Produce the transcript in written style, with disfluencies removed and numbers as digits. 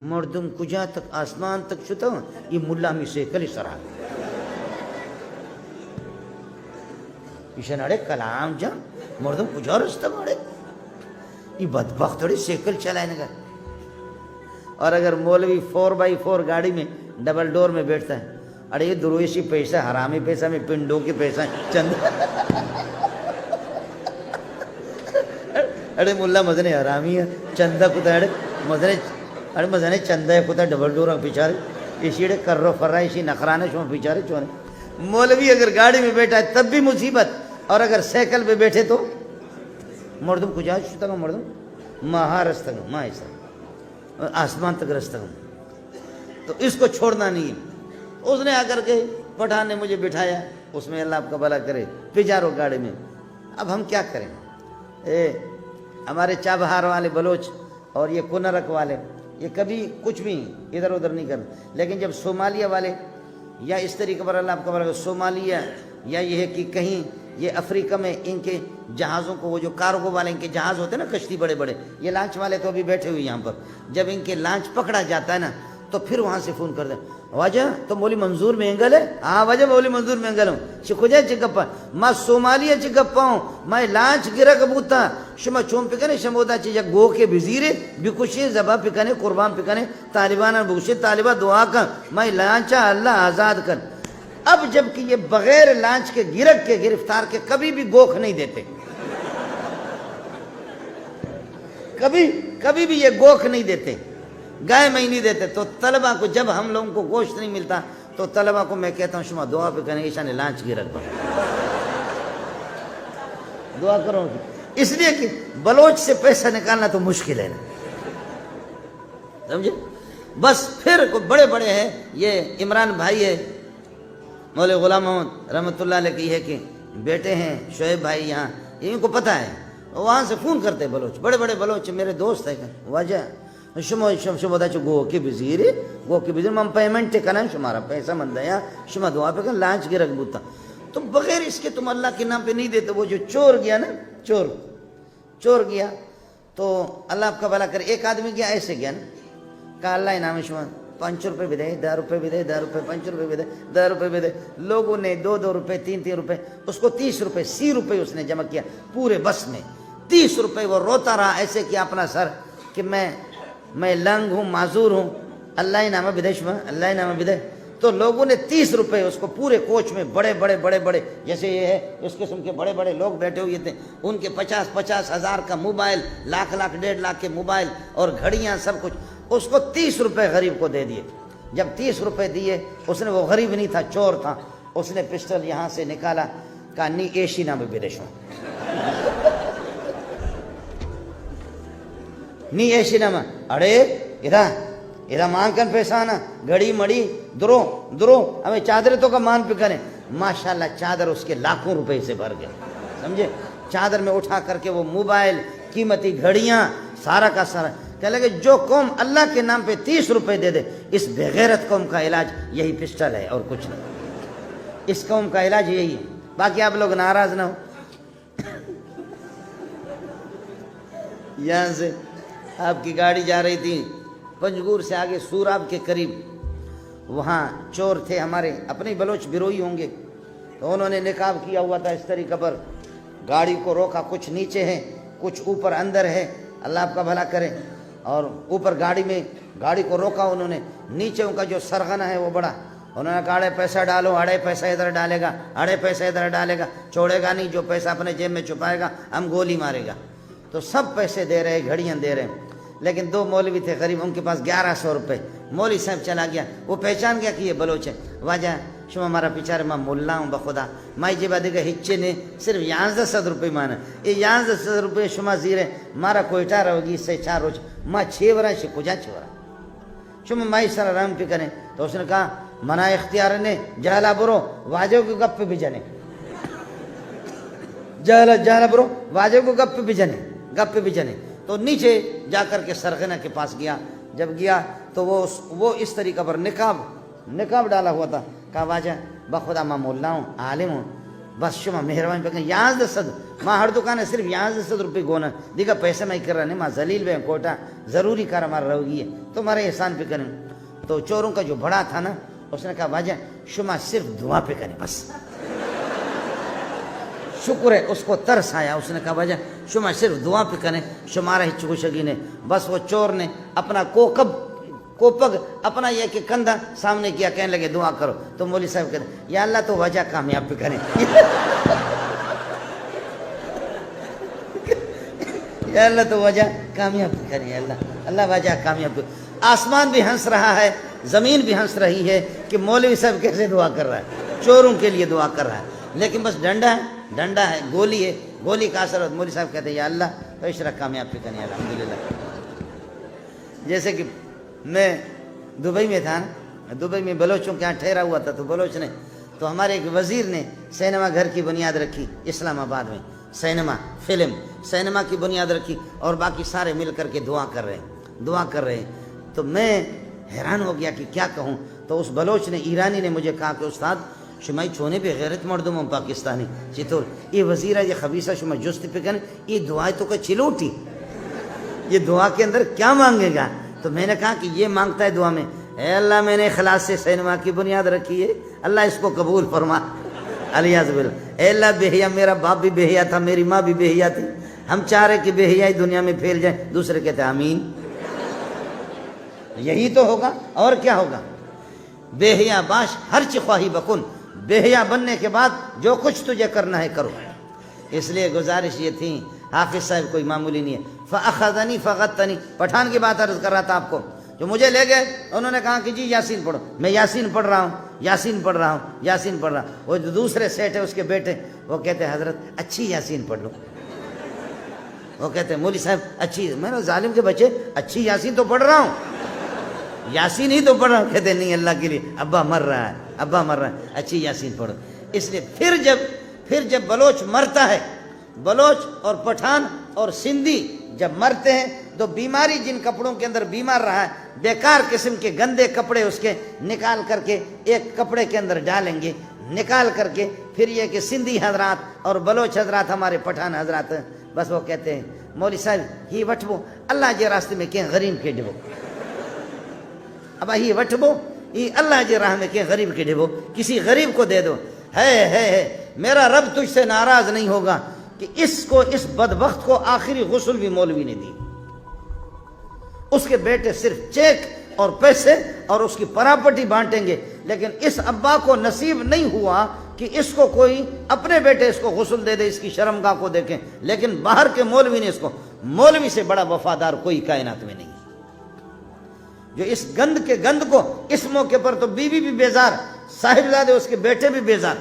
مردم کجا تک آسمان تک چھتا یہ ملا می سیکل سرا پیشن اڑے کلام جا مردم کجا رستہ اڑے یہ بدبخت اڑے سیکل چلائے نگا. اور اگر مولوی 4x4 گاڑی میں ڈبل ڈور میں بیٹھتا ہے اڑے یہ درویشی پیسہ حرامی پیسہ میں پنڈوں کے پیسہ چند اڑے ملا مزنے حرامی ہے چندہ کتا اڑے مزنے چندہ ہے کتا ڈبل ڈور پیچھارے اسی اڑے کر رو فر رہا اسی نخرانے شما پیچھارے چونے. مولوی اگر گاڑی میں بیٹھا ہے تب بھی مصیبت اور اگر سیکل پہ بیٹھے تو مردم کجا چھتا گا مردم مہا رستہ گا ماں ایسا آسمان تک رستہ گا. تو اس کو چھوڑنا نہیں ہے. اس نے آ کر کے پٹھان نے مجھے بٹھایا اس میں اللہ آپ کا بھلا کرے پجارو گاڑی میں. اب ہم کیا کریں ہمارے چابہار والے بلوچ اور یہ کنرک والے یہ کبھی کچھ بھی ادھر ادھر نہیں کرتے. لیکن جب صومالیہ والے یا اس طریقے پر اللہ آپ کا بھلا صومالیہ یا یہ ہے کہ کہیں یہ افریقہ میں ان کے جہازوں کو وہ جو کارگو والے ان کے جہاز ہوتے ہیں نا کشتی بڑے بڑے یہ لانچ والے تو ابھی بیٹھے ہوئے یہاں پر جب ان کے لانچ پکڑا جاتا ہے نا تو پھر وہاں سے فون کر دیں واجہ تو مولی منظور میں انگل ہے ہاں واجہ مولی منظور میں انگل ہوں شکوجہ چکپا ما صومالیہ چکپا ہوں میں لانچ گرہ کبوتا شما چوم پکنے شمودا چیزا گو کے بزیرے بکشی زبا پکنے قربان پکنے طالبانا بکشی طالبہ دعا کر میں لانچا اللہ آزاد کر. اب جب کہ یہ بغیر لانچ کے گرک کے گرفتار کے کبھی بھی گوکھ نہیں دیتے کبھی بھی یہ گوکھ نہیں دیتے گائے میں نہیں دیتے. تو طلبہ کو جب ہم لوگوں کو گوشت نہیں ملتا تو طلبہ کو میں کہتا ہوں شما دعا پہ کرنے ایشا نے لانچ کی رکھ دعا کرو اس لیے کہ بلوچ سے پیسہ نکالنا تو مشکل ہے نا سمجھے. بس پھر بڑے بڑے ہیں یہ عمران بھائی ہے مولوی غلام محمد رحمۃ اللہ علیہ کی ہے کہ بیٹے ہیں شعیب بھائی یہاں ان کو پتہ ہے وہاں سے فون کرتے بلوچ بڑے بڑے بلوچ میرے دوست ہے واجہ شما دا چو گو کی بزیر من پیمنٹ کرنا شمارا پیسہ من دیا شما دعا پہ کر لانچ کے رکھ بوتا. تو بغیر اس کے تم اللہ کے نام پہ نہیں دیتے. وہ جو چور گیا نا چور گیا تو اللہ آپ کا بھلا کرے. ایک آدمی گیا ایسے گیا نا کہا اللہ انعام شما 5 روپے بھی دے 10 روپے بھی دے 10 روپے 5 روپے بھی دے 10 روپے بھی دے. لوگوں نے 2 روپے 3 روپے اس کو 30 روپے 80 روپے اس نے جمع کیا پورے بس میں 30 روپے. وہ روتا رہا ایسے کیا اپنا سر کہ میں لنگ ہوں معذور ہوں اللہ انعام بھی شما اللہ انعام بھی دے. تو لوگوں نے 30 روپے اس کو پورے کوچ میں بڑے بڑے جیسے یہ ہے اس قسم کے بڑے بڑے لوگ بیٹھے ہوئے تھے ان کے 50 ہزار کا موبائل لاکھ 1.5 لاکھ کے موبائل اور گھڑیاں سب کچھ اس کو 30 روپے غریب کو دے دیے. جب 30 روپے دیے اس نے وہ غریب نہیں تھا چور تھا اس نے پسٹل یہاں سے نکالا کہا نی ایشی نام بدیشوں نی ایشی نام اڑے ادھا مان کر پیسہ آنا گھڑی مڑی درو ہمیں چادر تو کا مان پہ کریں. ماشاءاللہ چادر اس کے لاکھوں روپے سے بھر گیا سمجھے. چادر میں اٹھا کر کے وہ موبائل قیمتی گھڑیاں سارا کا سارا کہنے لگے جو قوم اللہ کے نام پہ 30 روپے دے دے اس بغیرت قوم کا علاج یہی پسٹل ہے اور کچھ نہیں. اس قوم کا علاج یہی ہے. باقی آپ لوگ ناراض نہ ہو. یہاں سے آپ کی گاڑی جا رہی تھی پنجگور سے آگے سوراب کے قریب وہاں چور تھے ہمارے اپنے بلوچ بروئی ہوں گے تو انہوں نے نقاب کیا ہوا تھا اس طریقے پر گاڑی کو روکا کچھ نیچے ہے کچھ اوپر اندر ہے اللہ آپ کا بھلا کرے. اور اوپر گاڑی کو روکا انہوں نے نیچے ان کا جو سرغنہ ہے وہ بڑا انہوں نے کہا اڑے پیسہ ڈالو اڑے پیسہ ادھر ڈالے گا اڑے پیسہ ادھر ڈالے گا چھوڑے گا نہیں جو پیسہ اپنے جیب میں چھپائے گا ہم گولی مارے گا. تو سب پیسے دے رہے گھڑیاں دے رہے ہیں. لیکن 2 مولوی تھے غریب ان کے پاس 1100 روپے. مولوی صاحب چلا گیا وہ پہچان گیا کہ یہ بلوچ ہے. واجہ شما ہمارا پیچھارے ماں ملا ہوں بخدا مائی جیبا دے گا ہچے نے صرف 1100 روپے مانا یہ 1100 روپے شما زیرے مارا کوئٹا رہو گی اس سے 4 روز ماں 6 ورہ سے کجا 6 ورہ شما مائی سر رام پہ کریں. تو اس نے کہا منا اختیار نے جہلا برو واجہ کو گپ پہ بھی جانے جہلا برو واجہ کو گپ پہ بھی جانے. تو نیچے جا کر کے سرغنہ کے پاس گیا. جب گیا تو وہ اس طریقہ پر نقاب ڈالا ہوا تھا. کہا واجہ بخدا میں مولا ہوں عالم ہوں بس شما مهربانی بکن 1100 ما ہر دکان صرف 1100 روپے گونا دیگا پیسہ میں کر رہا نہیں، ماں ذلیل بے کوٹا ضروری کار ہمارا رہوگی ہے تمہارے احسان پہ کریں. تو چوروں کا جو بڑا تھا نا اس نے کہا واجہ شما صرف دعا پہ کریں بس. شکر ہے اس کو ترس آیا، اس نے کہا واجہ شما صرف دعا پہ کریں شمارا ہی چکوشگی نے. بس وہ چور نے اپنا کوپگ اپنا یہ کہ کندھا سامنے کیا، کہنے لگے دعا کرو. تو مولوی صاحب کہتے یا اللہ تو وجہ کامیاب پہ کریں یا اللہ تو وجہ کامیاب پہ کریں، اللہ وجہ کامیاب پہ. آسمان بھی ہنس رہا ہے، زمین بھی ہنس رہی ہے کہ مولوی صاحب کیسے دعا کر رہا ہے، چوروں کے لیے دعا کر رہا ہے. لیکن بس ڈنڈا ہے گولی ہے، گولی کا اثر. مولوی صاحب کہتے ہیں یا اللہ تو اشرا کامیاب پہ کریں الحمدللہ. جیسے کہ میں دبئی میں تھا نا، دبئی میں بلوچوں کے یہاں ٹھہرا ہوا تھا. تو بلوچ نے تو ہمارے ایک وزیر نے سینما گھر کی بنیاد رکھی اسلام آباد میں، سینما کی بنیاد رکھی اور باقی سارے مل کر کے دعا کر رہے ہیں. تو میں حیران ہو گیا کہ کیا کہوں. تو اس بلوچ نے ایرانی نے مجھے کہا کہ استاد شما چھونے پہ غیرت مردم ہم پاکستانی چطور یہ وزیرہ یہ خبیصہ شما جست پہ کریں یہ دعائیں تو کا چلوٹی، یہ دعا کے اندر کیا مانگے گا. تو میں نے کہا کہ یہ مانگتا ہے دعا میں اے اللہ میں نے اخلاص سے سینما کی بنیاد رکھی ہے، اللہ اس کو قبول فرما. الیاذ باللہ. اے اللہ بے حیا، میرا باپ بھی بے حیا تھا، میری ماں بھی بے حیا تھی، ہم چاہ رہے کہ بے حیائی دنیا میں پھیل جائے. دوسرے کہتے ہیں آمین. یہی تو ہوگا اور کیا ہوگا. بے حیا باش ہر چی خواہی بکن، بے حیا بننے کے بعد جو کچھ تجھے کرنا ہے کرو. اس لیے گزارش یہ تھی، حافظ صاحب کوئی معمولی نہیں ہے. فَأَخَذَنِي فَغَتَّنِي پٹھان کی بات عرض کر رہا تھا آپ کو. جو مجھے لے گئے انہوں نے کہا کہ جی یاسین پڑھو. میں یاسین پڑھ رہا ہوں. وہ جو دوسرے سیٹ ہے اس کے بیٹے وہ کہتے ہیں حضرت اچھی یاسین پڑھ لو. وہ کہتے ہیں مولوی صاحب اچھی. میں نے ظالم کے بچے اچھی یاسین تو پڑھ رہا ہوں، یاسین ہی تو پڑھ رہا ہوں. کہتے نہیں اللہ کے لیے ابا مر رہا ہے اچھی یاسین پڑھو. اس لیے پھر جب بلوچ مرتا ہے، بلوچ اور پٹھان اور سندھی جب مرتے ہیں تو بیماری جن کپڑوں کے اندر بیمار رہا ہے بیکار قسم کے گندے کپڑے اس کے نکال کر کے ایک کپڑے کے اندر ڈالیں گے، نکال کر کے پھر یہ کہ سندھی حضرات اور بلوچ حضرات ہمارے پٹھان حضرات بس وہ کہتے ہیں مولوی صاحب ہی وٹھبو اللہ جے راستے میں کہ غریب کے ڈبو. اب ہی وٹھبو یہ اللہ جے راہ میں کہ غریب کے ڈبو، کسی غریب کو دے دو. ہے میرا رب تجھ سے ناراض نہیں ہوگا کہ اس بدبخت کو آخری غسل بھی مولوی نے دی. اس کے بیٹے صرف چیک اور پیسے اور اس کی پراپرٹی بانٹیں گے، لیکن اس ابا کو نصیب نہیں ہوا کہ اس کو کوئی اپنے بیٹے اس کو غسل دے دے، اس کی شرمگاہ کو دیکھیں. لیکن باہر کے مولوی نے اس کو، مولوی سے بڑا وفادار کوئی کائنات میں نہیں جو اس گند کو اس موقع پر تو بیوی بھی بیزار، صاحبزادے اس کے بیٹے بھی بیزار.